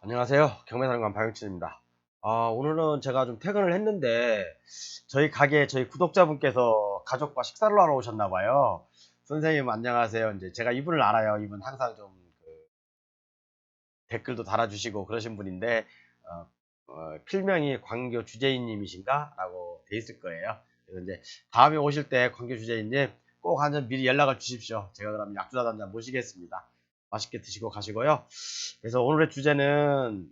안녕하세요. 경매사령관 박영진입니다. 오늘은 제가 좀 퇴근을 했는데 저희 가게에 저희 구독자분께서 가족과 식사를 하러 오셨나봐요. 선생님 안녕하세요. 이제 제가 이분을 알아요. 이분 항상 좀 댓글도 달아주시고 그러신 분인데 어, 필명이 광교 주재인님이신가? 라고 돼 있을 거예요. 그래서 이제 다음에 오실 때 광교 주재인님 꼭 한 잔 미리 연락을 주십시오. 제가 그럼 약주다 한 잔 모시겠습니다. 맛있게 드시고 가시고요. 그래서 오늘의 주제는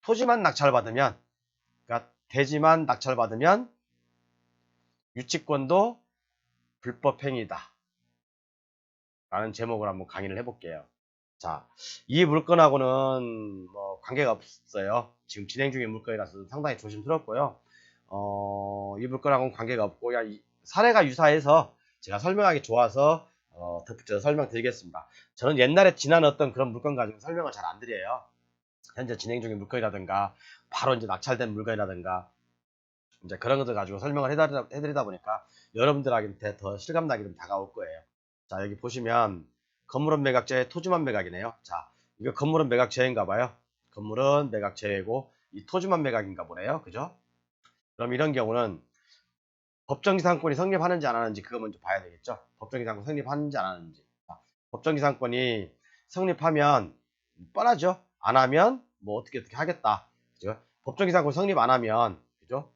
토지만 낙찰받으면, 그러니까 대지만 낙찰받으면 유치권도 불법행위다 라는 제목을 한번 강의를 해볼게요. 자, 이 물건하고는 뭐 관계가 없어요. 지금 진행 중인 물건이라서 상당히 조심스럽고요. 이 물건하고는 관계가 없고 그냥 사례가 유사해서 제가 설명하기 좋아서 덧붙여서 설명드리겠습니다. 저는 옛날에 지난 어떤 그런 물건 가지고 설명을 잘 안 드려요. 현재 진행 중인 물건이라든가 바로 이제 낙찰된 물건이라든가 이제 그런 것들 가지고 설명을 해드리다 보니까 여러분들한테 더 실감나게 좀 다가올 거예요. 자, 여기 보시면 건물은 매각제외, 토지만 매각이네요. 자, 이거 건물은 매각 제외인가 봐요. 건물은 매각 제외고 이 토지만 매각인가 보네요. 그죠? 그럼 이런 경우는 법정기상권이 성립하는지 안 하는지 그거 먼저 봐야 되겠죠. 법정기상권 성립하는지 안 하는지. 자, 법정기상권이 성립하면 뻔하죠. 안 하면 뭐 어떻게 하겠다. 그죠? 법정기상권 성립 안 하면 그죠?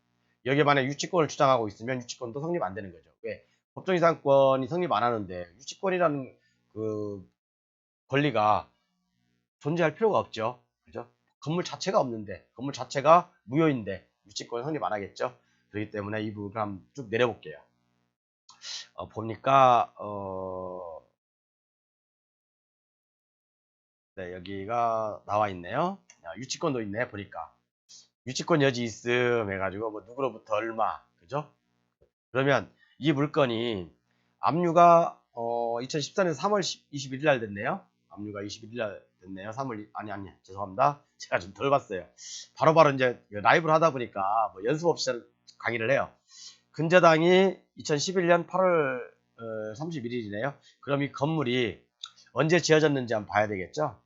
여기에 만약 유치권을 주장하고 있으면 유치권도 성립 안 되는 거죠. 왜? 법정이상권이 성립 안 하는데 유치권이라는 그 권리가 존재할 필요가 없죠. 그죠? 건물 자체가 없는데, 건물 자체가 무효인데 유치권 성립 안 하겠죠. 그렇기 때문에 이 부분을 한번 쭉 내려볼게요. 보니까 네, 여기가 나와 있네요. 유치권도 있네 보니까. 유치권 여지 있음 해가지고 뭐 누구로부터 얼마, 그죠? 그러면 이 물건이 압류가 2014년 3월 21일 날 됐네요. 압류가 21일 날 됐네요. 3월 아니 죄송합니다. 제가 좀 덜 봤어요. 바로바로 이제 라이브를 하다 보니까 뭐 연습 없이 강의를 해요. 근저당이 2011년 8월 31일이네요. 그럼 이 건물이 언제 지어졌는지 한번 봐야 되겠죠?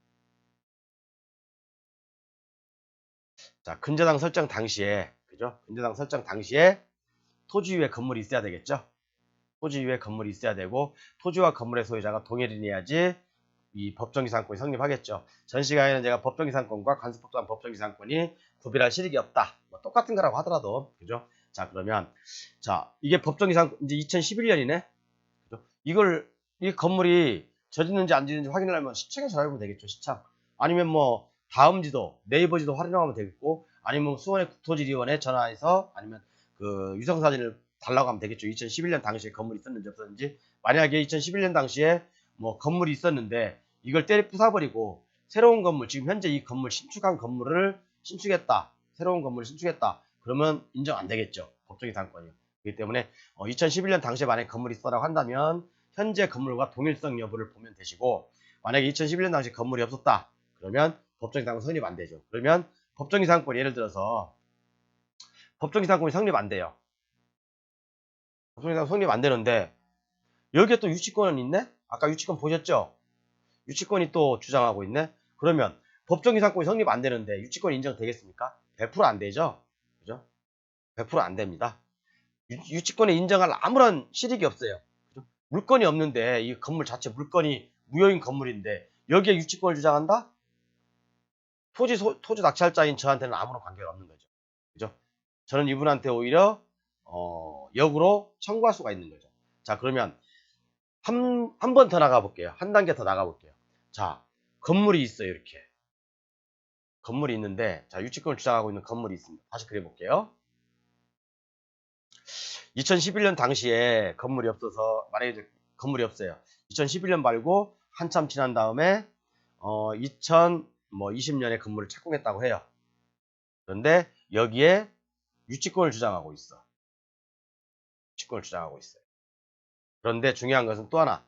자, 근저당 설정 당시에, 그죠? 근저당 설정 당시에 토지 위에 건물이 있어야 되겠죠? 토지 위에 건물이 있어야 되고 토지와 건물의 소유자가 동일인해야지 이 법정기상권이 성립하겠죠. 전 시간에는 제가 법정기상권과 관습법상 법정기상권이 구별할 실익이 없다. 뭐 똑같은 거라고 하더라도 그죠? 자 그러면 자 이게 법정기상 이제 2011년이네. 그죠? 이걸 이 건물이 져졌는지 안 져졌는지 확인하려면 시청에 전화해보면 되겠죠. 시청. 아니면 뭐 다음 지도 네이버 지도 활용하면 되겠고 아니면 수원의 국토지리원에 전화해서 아니면 그 위성사진을 달라고 하면 되겠죠. 2011년 당시에 건물이 있었는지 없었는지. 만약에 2011년 당시에 뭐 건물이 있었는데 이걸 때려 부숴버리고 새로운 건물, 지금 현재 이 건물 신축한 건물을 신축했다. 새로운 건물을 신축했다. 그러면 인정 안 되겠죠. 법정의 상권이요. 그렇기 때문에 2011년 당시에 만약에 건물이 있었다고 한다면 현재 건물과 동일성 여부를 보면 되시고 만약에 2011년 당시에 건물이 없었다. 그러면 법정의 상권 성립 안 되죠. 그러면 법정의 상권 예를 들어서 법정의 상권이 성립 안 돼요. 법정의 상권 성립 안 되는데 여기에 또 유치권은 있네? 아까 유치권 보셨죠? 유치권이 또 주장하고 있네? 그러면 법정이상권이 성립 안 되는데 유치권이 인정되겠습니까? 100%안 되죠? 그죠? 100%안 됩니다. 유치권에 인정할 아무런 실익이 없어요. 그죠? 물건이 없는데 이 건물 자체 물건이 무효인 건물인데 여기에 유치권을 주장한다? 토지 낙찰자인 저한테는 아무런 관계가 없는 거죠. 그죠? 저는 이분한테 오히려 역으로 청구할 수가 있는 거죠. 자 그러면 한 번 더 나가 볼게요. 한 단계 더 나가 볼게요. 자, 건물이 있어요, 이렇게. 건물이 있는데, 자, 유치권을 주장하고 있는 건물이 있습니다. 다시 그려볼게요. 2011년 당시에 건물이 없어서, 만약에 건물이 없어요. 2011년 말고 한참 지난 다음에, 2020년에 건물을 착공했다고 해요. 그런데 여기에 유치권을 주장하고 있어. 유치권을 주장하고 있어요. 그런데 중요한 것은 또 하나.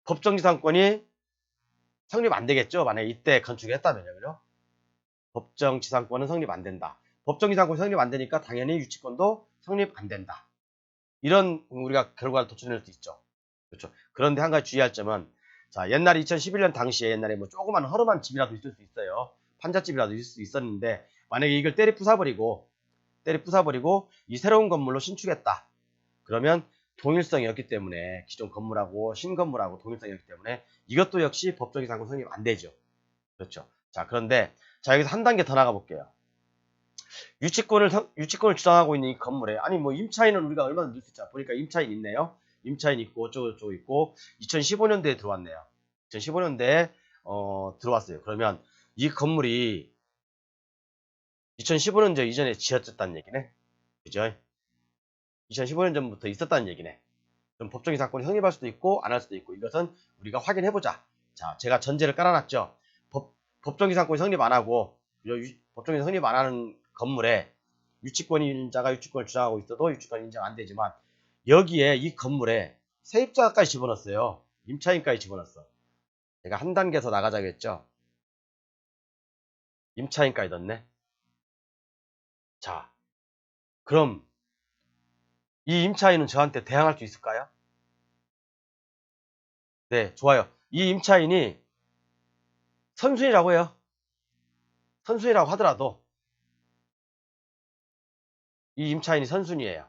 법정지상권이 성립 안 되겠죠? 만약에 이때 건축했다면요. 그죠? 법정지상권은 성립 안 된다. 법정지상권 성립 안 되니까 당연히 유치권도 성립 안 된다. 이런 우리가 결과를 도출해낼 수 있죠. 그렇죠. 그런데 한 가지 주의할 점은 자, 옛날에 2011년 당시에 옛날에 뭐 조그만 허름한 집이라도 있을 수 있어요. 판잣집이라도 있을 수 있었는데 만약에 이걸 때리 부숴버리고 이 새로운 건물로 신축했다. 그러면 동일성이 없기 때문에 기존 건물하고 신건물하고 동일성이 없기 때문에 이것도 역시 법적인 상권 성립 안 되죠. 그렇죠. 자, 그런데 자 여기서 한 단계 더 나가 볼게요. 유치권을 주장하고 있는 이 건물에 아니 뭐 임차인은 우리가 얼마나 넣을 수 있잖아. 보니까 임차인 있네요. 임차인 있고 어쩌고 있고 2015년도에 들어왔네요. 2015년도에 들어왔어요. 그러면 이 건물이 2015년 이전에 지어졌다는 얘기네. 그죠? 2015년 전부터 있었다는 얘기네. 그럼 법정이 사건이 성립할 수도 있고 안 할 수도 있고 이것은 우리가 확인해보자. 자, 제가 전제를 깔아놨죠. 법정이 사건이 성립 안 하고 법정이 성립 안 하는 건물에 유치권자가 유치권을 주장하고 있어도 유치권 인정 안 되지만 여기에 이 건물에 세입자까지 집어넣었어요. 임차인까지 집어넣었어. 제가 한 단계 더 나가자고 했죠. 임차인까지 넣네. 자, 그럼 이 임차인은 저한테 대항할 수 있을까요? 네, 좋아요. 이 임차인이 선순위라고 해요. 선순위라고 하더라도 이 임차인이 선순위예요.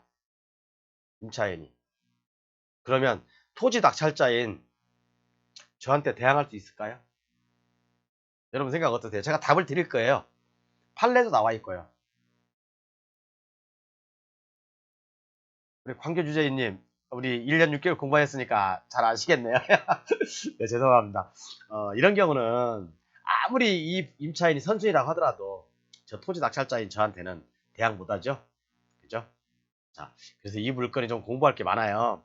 임차인이. 그러면 토지 낙찰자인 저한테 대항할 수 있을까요? 여러분 생각 어떠세요? 제가 답을 드릴 거예요. 판례도 나와 있고요. 우리 광교 주재인님, 우리 1년 6개월 공부했으니까 잘 아시겠네요. 네, 죄송합니다. 이런 경우는 아무리 이 임차인이 선순위라고 하더라도 저 토지 낙찰자인 저한테는 대항 못하죠. 그죠? 자, 그래서 이 물건이 좀 공부할 게 많아요.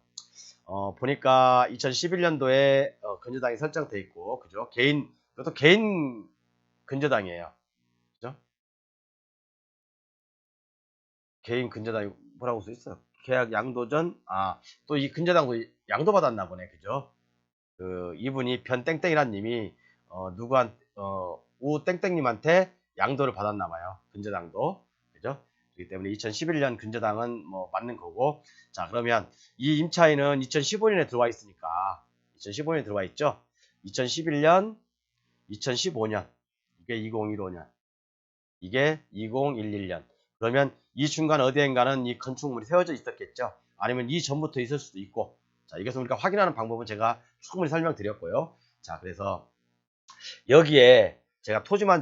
보니까 2011년도에 근저당이 설정돼 있고, 그죠? 그것도 개인 근저당이에요. 그죠? 개인 근저당이 뭐라고 써 있어요? 계약 양도 전, 또 이 근저당도 양도 받았나 보네. 그죠? 이분이 변땡땡이란 님이, 우 땡땡님한테 양도를 받았나 봐요. 근저당도. 그죠? 그렇기 때문에 2011년 근저당은 뭐 맞는 거고. 자, 그러면 이 임차인은 2015년에 들어와 있으니까, 2015년에 들어와 있죠? 2011년, 2015년, 이게 2015년, 이게 2011년. 그러면 이 중간 어디엔가는 이 건축물이 세워져 있었겠죠? 아니면 이 전부터 있을 수도 있고. 자, 이것을 우리가 확인하는 방법은 제가 충분히 설명드렸고요. 자, 그래서 여기에 제가 토지만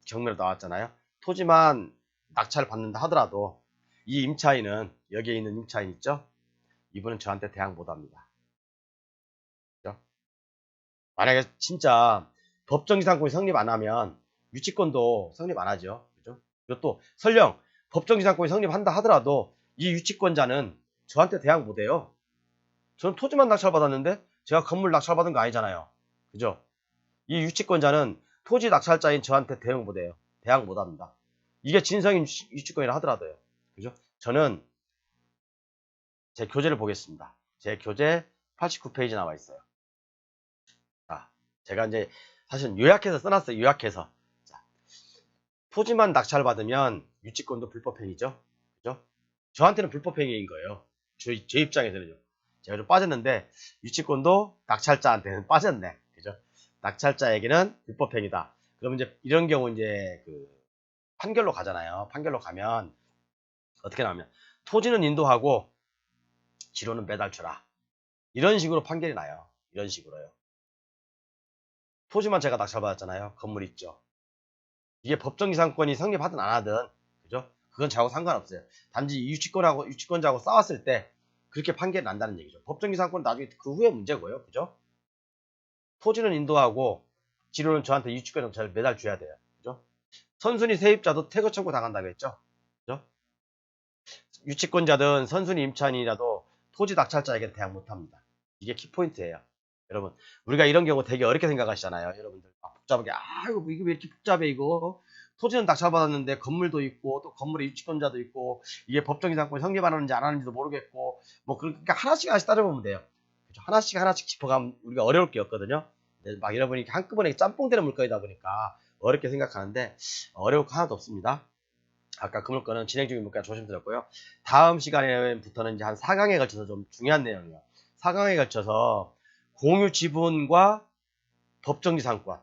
경매로 나왔잖아요. 토지만 낙찰을 받는다 하더라도 이 임차인은 여기에 있는 임차인 있죠? 이분은 저한테 대항 못합니다. 그죠? 만약에 진짜 법정지상권이 성립 안 하면 유치권도 성립 안 하죠. 그죠? 이것도 설령 법정지상권이 성립한다 하더라도 이 유치권자는 저한테 대항 못해요. 저는 토지만 낙찰받았는데 제가 건물 낙찰받은 거 아니잖아요. 그죠? 이 유치권자는 토지 낙찰자인 저한테 대응 못해요. 대항 못합니다. 이게 진성인 유치권이라 하더라도요. 그죠? 저는 제 교재를 보겠습니다. 제 교재 89페이지 나와 있어요. 자, 제가 이제 사실 요약해서 써놨어요. 요약해서. 자, 토지만 낙찰받으면 유치권도 불법행위죠. 그죠? 저한테는 불법행위인 거예요. 제 입장에서는요. 제가 좀 빠졌는데 유치권도 낙찰자한테는 빠졌네. 그죠? 낙찰자에게는 불법행위다. 그러면 이제 이런 경우 이제 판결로 가잖아요. 판결로 가면 어떻게 나오면 토지는 인도하고 지로는 매달 줘라. 이런 식으로 판결이 나요. 이런 식으로요. 토지만 제가 낙찰받았잖아요. 건물 있죠. 이게 법정이상권이 성립하든 안 하든 그죠? 그건 저하고 상관없어요. 단지 유치권자하고 싸웠을 때 그렇게 판결이 난다는 얘기죠. 법정이상권은 나중에 그 후에 문제고요. 그죠? 토지는 인도하고 지로는 저한테 유치권을 잘 매달 줘야 돼요. 그죠? 선순위 세입자도 퇴거 청구 당한다고 했죠. 그죠? 유치권자든 선순위 임차인이라도 토지 낙찰자에게 대항 못합니다. 이게 키포인트예요. 여러분, 우리가 이런 경우 되게 어렵게 생각하시잖아요. 여러분들 복잡하게 이거 왜 이렇게 복잡해 이거. 토지는 낙찰받았는데 건물도 있고 또 건물에 유치권자도 있고 이게 법정이상권이 성립 안 하는지 안 하는지도 모르겠고 뭐 그러니까 하나씩 따져보면 돼요. 그렇죠? 하나씩 짚어가면 우리가 어려울 게 없거든요. 막 여러분이 한꺼번에 짬뽕되는 물건이다 보니까 어렵게 생각하는데 어려울 거 하나도 없습니다. 아까 그 물건은 진행 중인 물건 조심스럽고요. 다음 시간에부터는 이제 한 4강에 걸쳐서 좀 중요한 내용이에요. 4강에 걸쳐서 공유 지분과 법정지 상권.